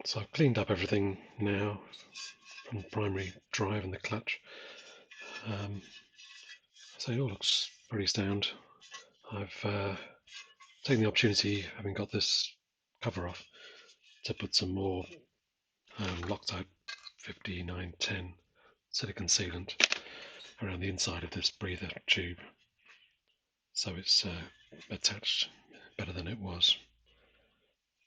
So I've cleaned up everything now from the primary drive and the clutch. So it all looks pretty sound. I've taken the opportunity, having got this cover off, to put some more Loctite 5910 silicon sealant around the inside of this breather tube, so it's attached better than it was.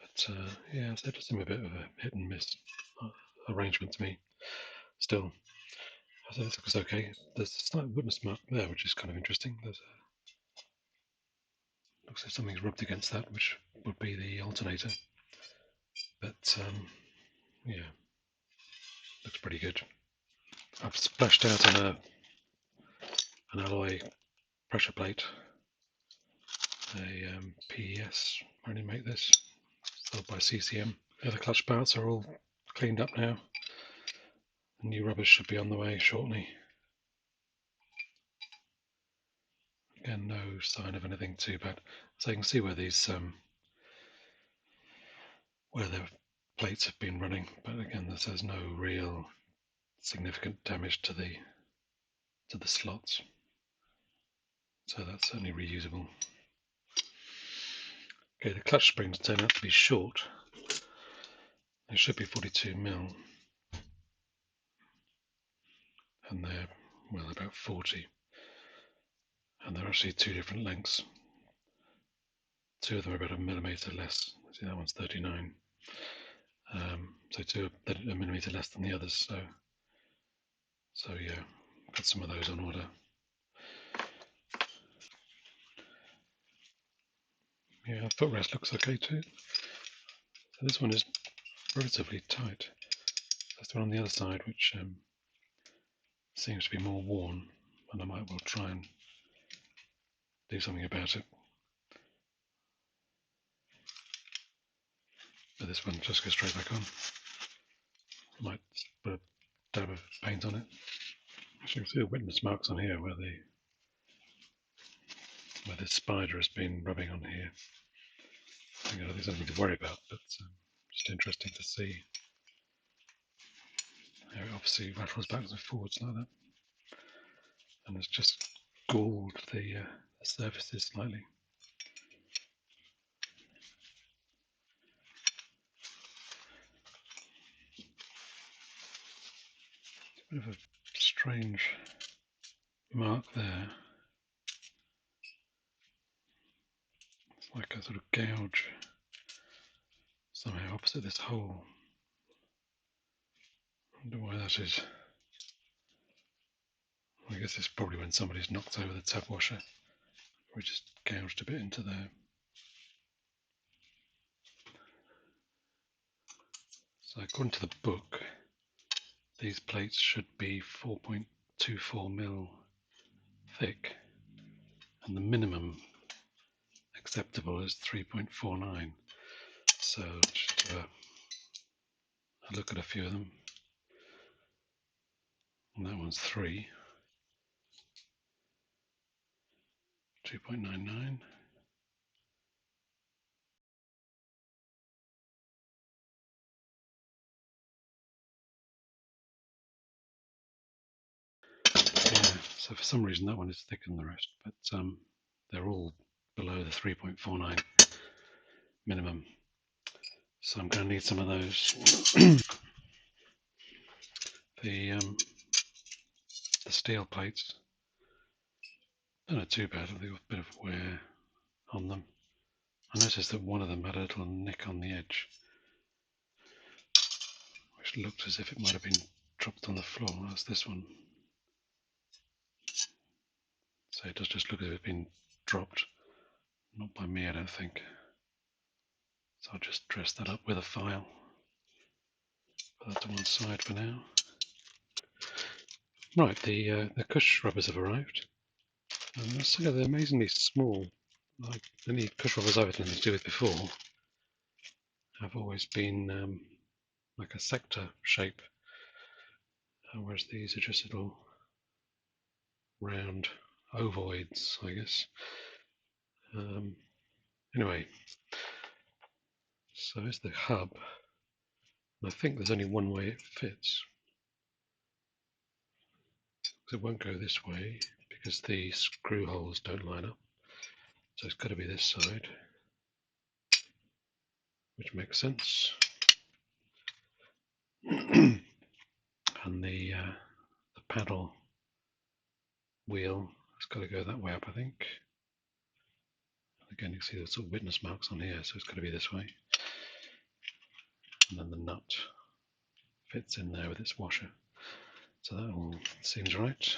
But yeah, so it does seem a bit of a hit and miss arrangement to me. Still, I think it looks okay. There's a slight witness mark there, which is kind of interesting. Looks like something's rubbed against that, which would be the alternator. But yeah, looks pretty good. I've splashed out on an alloy pressure plate, a PES. Only make this, sold by CCM. The other clutch parts are all cleaned up now. The new rubbers should be on the way shortly. Again, no sign of anything too bad. So you can see where these where the plates have been running, but again, this has no real significant damage to the slots. So that's certainly reusable. Okay, the clutch springs turn out to be short. They should be 42mm, and they're, well, about 40. And they're actually two different lengths. Two of them are about a millimetre less. See, that one's 39. So two are a millimetre less than the others. So yeah, got some of those on order. Yeah, footrest looks okay too. So this one is relatively tight. That's the one on the other side, which seems to be more worn, and I might well try and do something about it. But this one just goes straight back on. Might put a dab of paint on it. Actually, you can see the witness marks on here where the spider has been rubbing on here. I think there's nothing to worry about, but just interesting to see how it obviously rattles backwards and forwards like that. And it's just galled the surfaces slightly. It's a bit of a strange mark there. It's like a sort of gouge somehow opposite this hole. I wonder why that is. I guess it's probably when somebody's knocked over the tap washer. We just gouged a bit into there. So according to the book, these plates should be 4.24mm thick, and the minimum acceptable is 3.49. So just a look at a few of them. And that one's 3, 2.99. Yeah, so for some reason that one is thicker than the rest, but they're all below the 3.49 minimum. So I'm going to need some of those. The steel plates, they're not too bad. They've got a bit of wear on them. I noticed that one of them had a little nick on the edge, which looked as if it might have been dropped on the floor. That's this one. So it does just look as if it's been dropped. Not by me, I don't think. So I'll just dress that up with a file. Put that to one side for now. Right, the Cush rubbers have arrived. And I must say they're amazingly small. Like any Cush rubbers I've had anything to do with before have always been like a sector shape, whereas these are just little round ovoids, I guess. Anyway, so here's the hub. I think there's only one way it fits. It won't go this way because the screw holes don't line up. So it's got to be this side, which makes sense. And the paddle wheel has got to go that way up, I think. Again, you can see the sort of witness marks on here, so it's got to be this way. And then the nut fits in there with its washer. So that all seems right.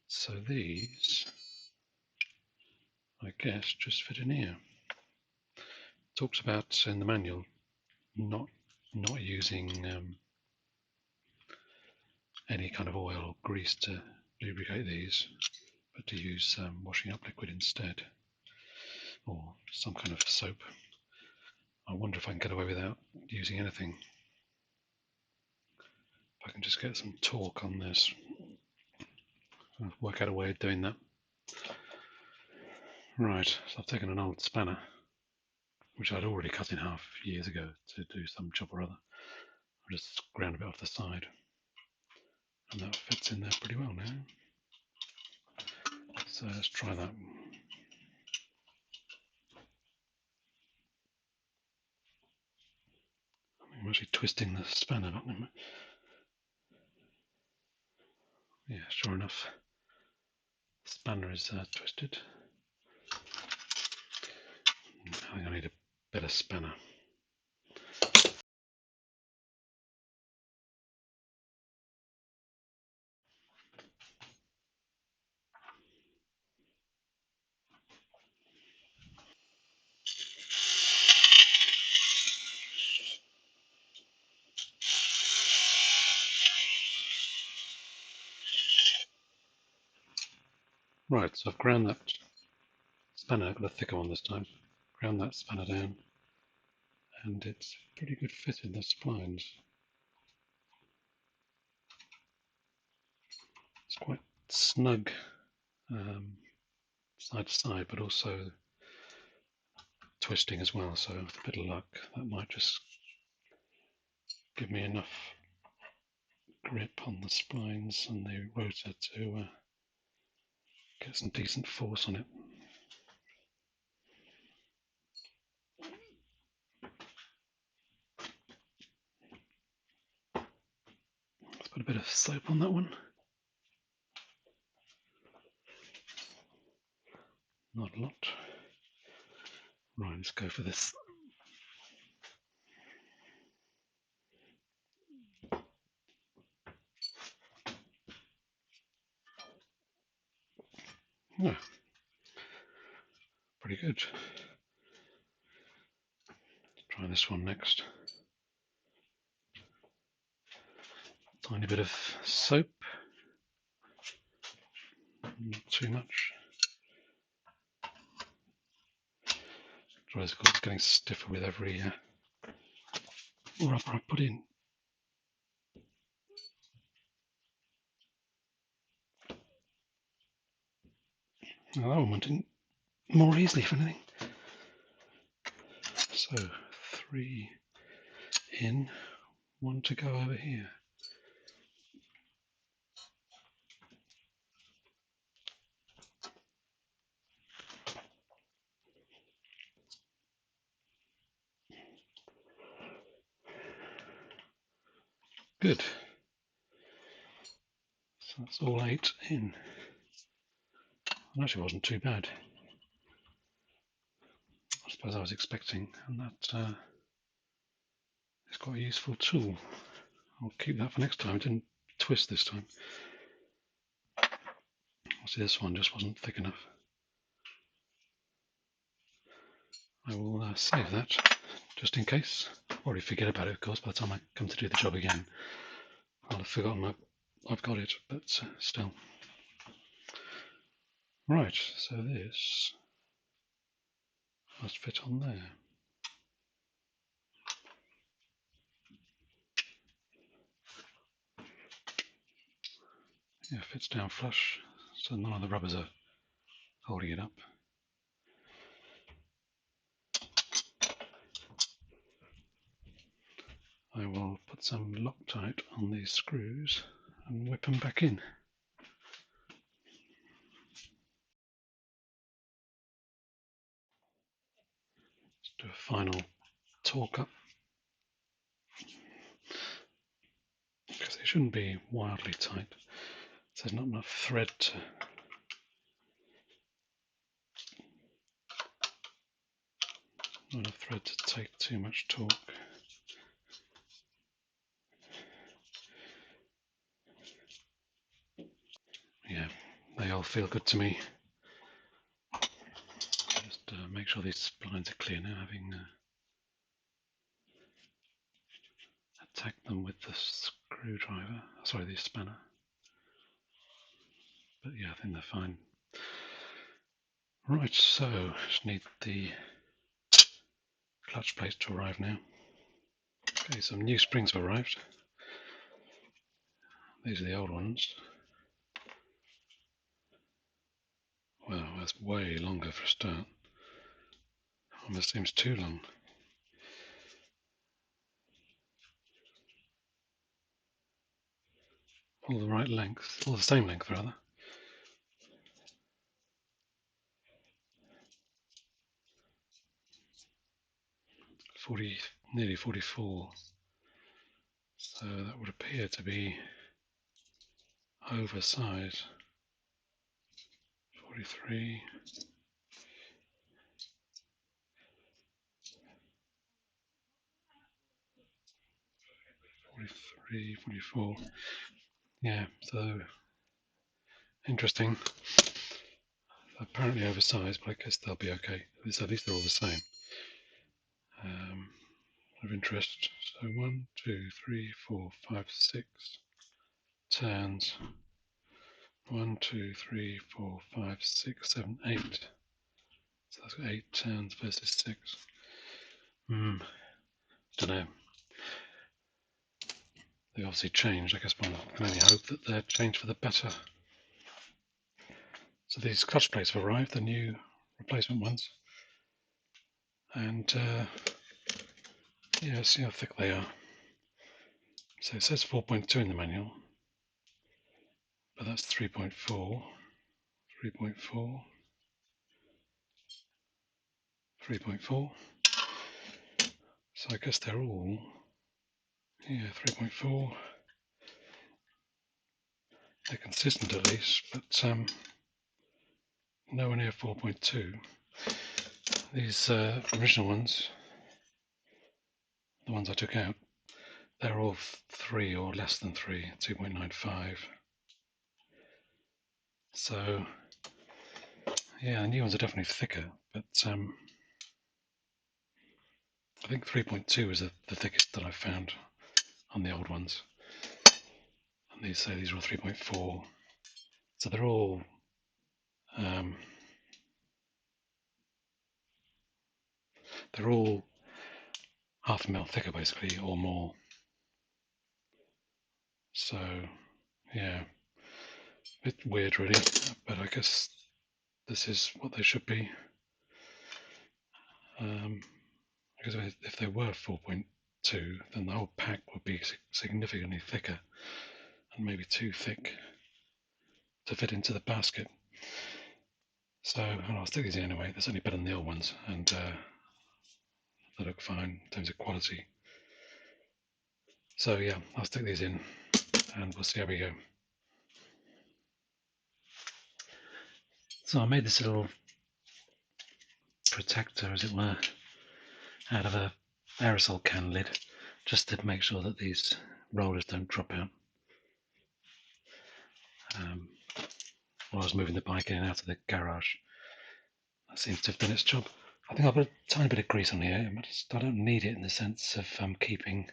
So these, I guess, just fit in here. It talks about in the manual not using any kind of oil or grease to lubricate these, but to use washing up liquid instead, or some kind of soap. I wonder if I can get away without using anything. If I can just get some torque on this, I'll work out a way of doing that. Right, so I've taken an old spanner, which I'd already cut in half years ago to do some job or other. I just ground a bit off the side, and that fits in there pretty well now. So let's try that. I'm actually twisting the spanner, but yeah, sure enough, the spanner is twisted. I think I need a better spanner. Right, so I've ground that spanner, I've got a thicker one this time, ground that spanner down, and it's a pretty good fit in the splines. It's quite snug side to side, but also twisting as well, so with a bit of luck that might just give me enough grip on the splines and the rotor to get some decent force on it. Let's put a bit of soap on that one. Not a lot. Right, let's go for this. Yeah, pretty good. Let's try this one next. Tiny bit of soap, not too much. It's getting stiffer with every rubber I put in. Now that one went in more easily, if anything. So 3 in, 1 to go over here. Good. So that's all 8 in. It actually wasn't too bad. I suppose I was expecting, and that is quite a useful tool. I'll keep that for next time. It didn't twist this time. See, this one just wasn't thick enough. I will save that just in case. Probably forget about it, of course, by the time I come to do the job again. I'll have forgotten I've got it, but still. Right, so this must fit on there. Yeah, it fits down flush, so none of the rubbers are holding it up. I will put some Loctite on these screws and whip them back in. Let's do a final torque up, because they shouldn't be wildly tight. So there's not enough thread to take too much torque. Yeah, they all feel good to me. Just make sure these splines are clear now, having attacked them with the screwdriver. Sorry, the spanner. But yeah, I think they're fine. Right, so just need the clutch plates to arrive now. Okay, some new springs have arrived. These are the old ones. Wow, that's way longer for a start. Almost seems too long. All the right length, all the same length rather. 40, nearly 44. So that would appear to be oversized. 43. 43, 44. Yeah, so interesting. Apparently oversized, but I guess they'll be okay. At least they're all the same. Of interest. So 1, 2, 3, 4, 5, 6 turns. 1, 2, 3, 4, 5, 6, 7, 8. So that's got 8 turns versus 6. Don't know. They obviously changed. I guess one can only hope that they're changed for the better. So these clutch plates have arrived, the new replacement ones. And yeah, see how thick they are. So it says 4.2 in the manual, but that's 3.4, 3.4, 3.4. So I guess they're all, yeah, 3.4. They're consistent at least, but nowhere near 4.2. These original ones, the ones I took out, they're all 3 or less than 3, 2.95. So yeah, the new ones are definitely thicker, but I think 3.2 is the thickest that I've found on the old ones. And these say these are all 3.4. So they're all half a mil thicker basically, or more. So yeah, a bit weird really, but I guess this is what they should be. Because if they were 4.2, then the whole pack would be significantly thicker and maybe too thick to fit into the basket. So I'll stick these in anyway. They're certainly better than the old ones, and they look fine in terms of quality. So yeah, I'll stick these in, and we'll see how we go. So I made this little protector, as it were, out of a aerosol can lid, just to make sure that these rollers don't drop out. While I was moving the bike in and out of the garage, that seems to have done its job. I think I'll put a tiny bit of grease on here, but I don't need it in the sense of keeping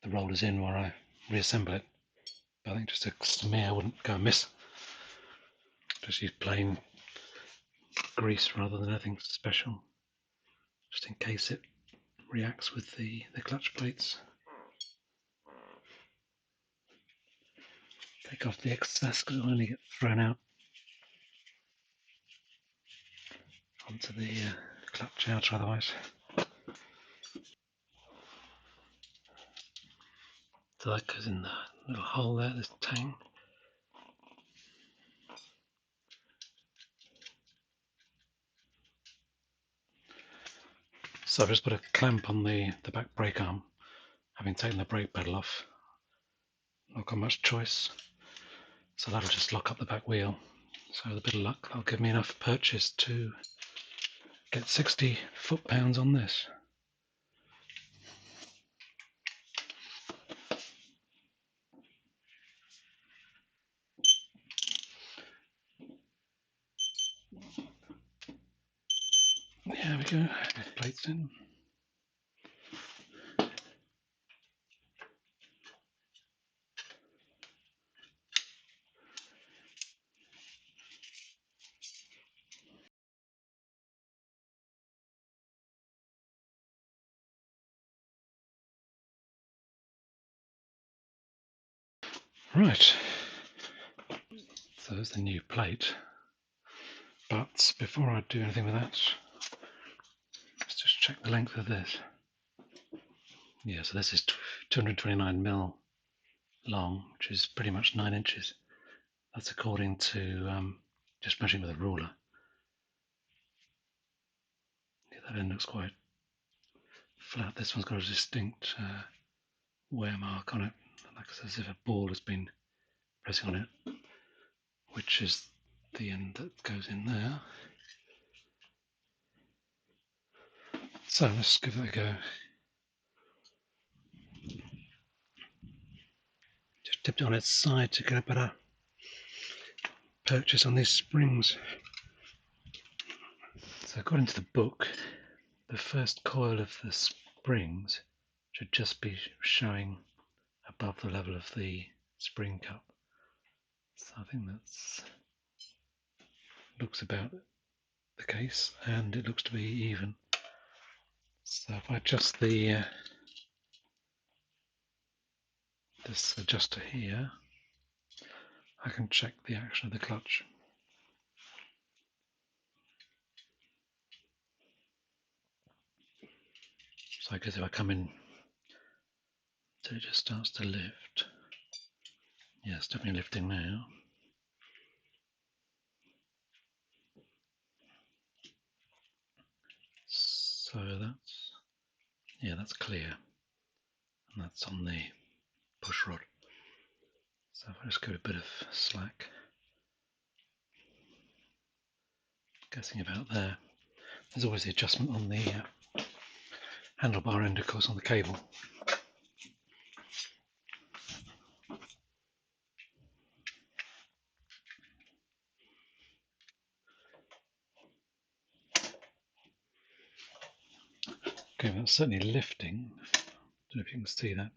the rollers in while I reassemble it. But I think just a smear wouldn't go amiss. Just use plain grease rather than anything special, just in case it reacts with the clutch plates. Take off the excess because it'll only get thrown out onto the clutch outer otherwise. So that goes in the little hole there, this tang. So I've just put a clamp on the back brake arm, having taken the brake pedal off. Not got much choice. So that'll just lock up the back wheel. So with a bit of luck, that'll give me enough purchase to get 60 foot-pounds on this. There we go, plates in. Right, so there's the new plate. But before I do anything with that, let's just check the length of this. Yeah, so this is 229mm long, which is pretty much 9 inches. That's according to just measuring with a ruler. Yeah, that end looks quite flat. This one's got a distinct wear mark on it, like as if a ball has been pressing on it, which is the end that goes in there. So let's give it a go. Just tipped it on its side to get a better purchase on these springs. So according to the book, the first coil of the springs should just be showing above the level of the spring cup. So I think that's looks about the case, and it looks to be even. So if I adjust the this adjuster here, I can check the action of the clutch. So I guess if I come in, so it just starts to lift. Yeah, it's definitely lifting now. So that's clear, and that's on the push rod. So if I just give it a bit of slack, guessing about there. There's always the adjustment on the handlebar end, of course, on the cable. Okay, that's certainly lifting. I don't know if you can see that,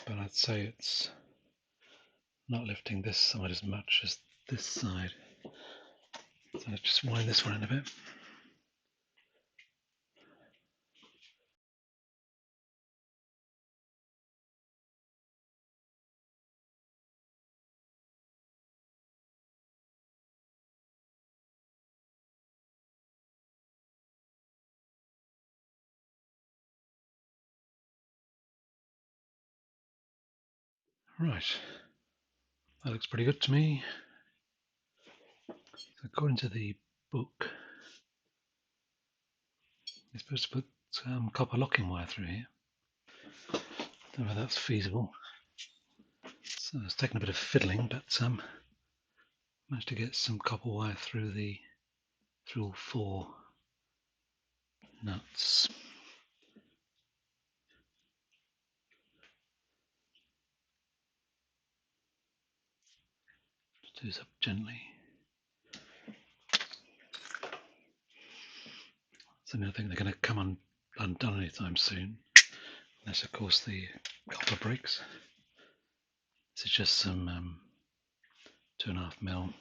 but I'd say it's not lifting this side as much as this side. So let's just wind this one in a bit. Right, that looks pretty good to me. So according to the book, you're supposed to put copper locking wire through here. Don't know if that's feasible. So it's taken a bit of fiddling, but managed to get some copper wire through all 4 nuts. Just do this up gently. So I don't think they're going to come undone anytime soon, unless of course the copper breaks. This is just some 2.5mm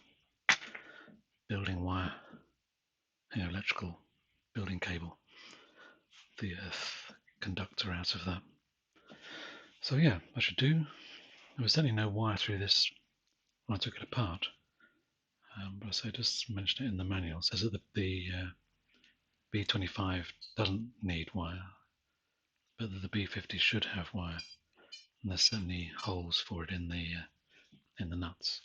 building wire, electrical building cable, the earth conductor out of that. So yeah, I should do. There was certainly no wire through this when I took it apart, but I just mentioned it in the manual. It says that the B25 doesn't need wire. but the B50 should have wire, and there's certainly holes for it in the nuts.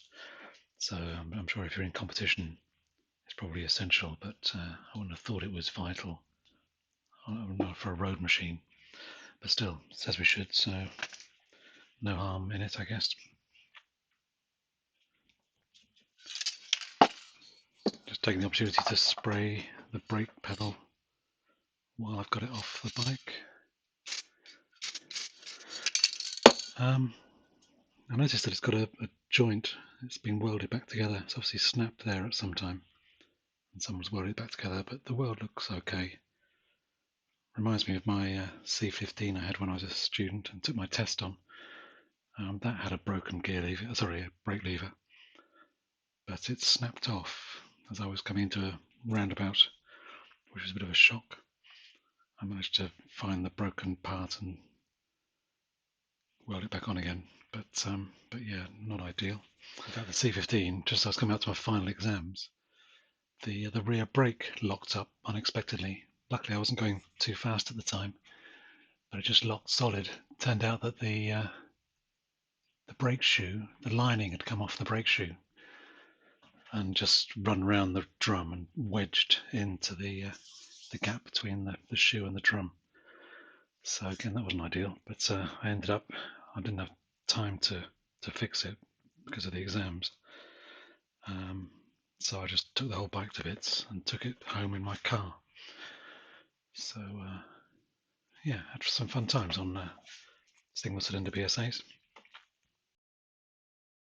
So I'm sure if you're in competition, it's probably essential, but I wouldn't have thought it was vital not for a road machine. But still, it says we should, so no harm in it, I guess. Just taking the opportunity to spray the brake pedal while I've got it off the bike. I noticed that it's got a joint. It's been welded back together. It's obviously snapped there at some time, and someone's welded it back together, but the weld looks okay. Reminds me of my C15 I had when I was a student and took my test on. That had a broken gear lever, sorry, a brake lever, but it snapped off as I was coming into a roundabout, which was a bit of a shock. I managed to find the broken part and weld it back on again, but yeah, not ideal. In fact, the C15, just as I was coming out to my final exams, the rear brake locked up unexpectedly. Luckily, I wasn't going too fast at the time, but it just locked solid. It turned out that the brake shoe, the lining had come off the brake shoe and just run around the drum and wedged into the gap between the shoe and the drum. So again, that wasn't ideal, but I didn't have time to fix it because of the exams. So I just took the whole bike to bits and took it home in my car. So yeah, had some fun times on single cylinder BSAs.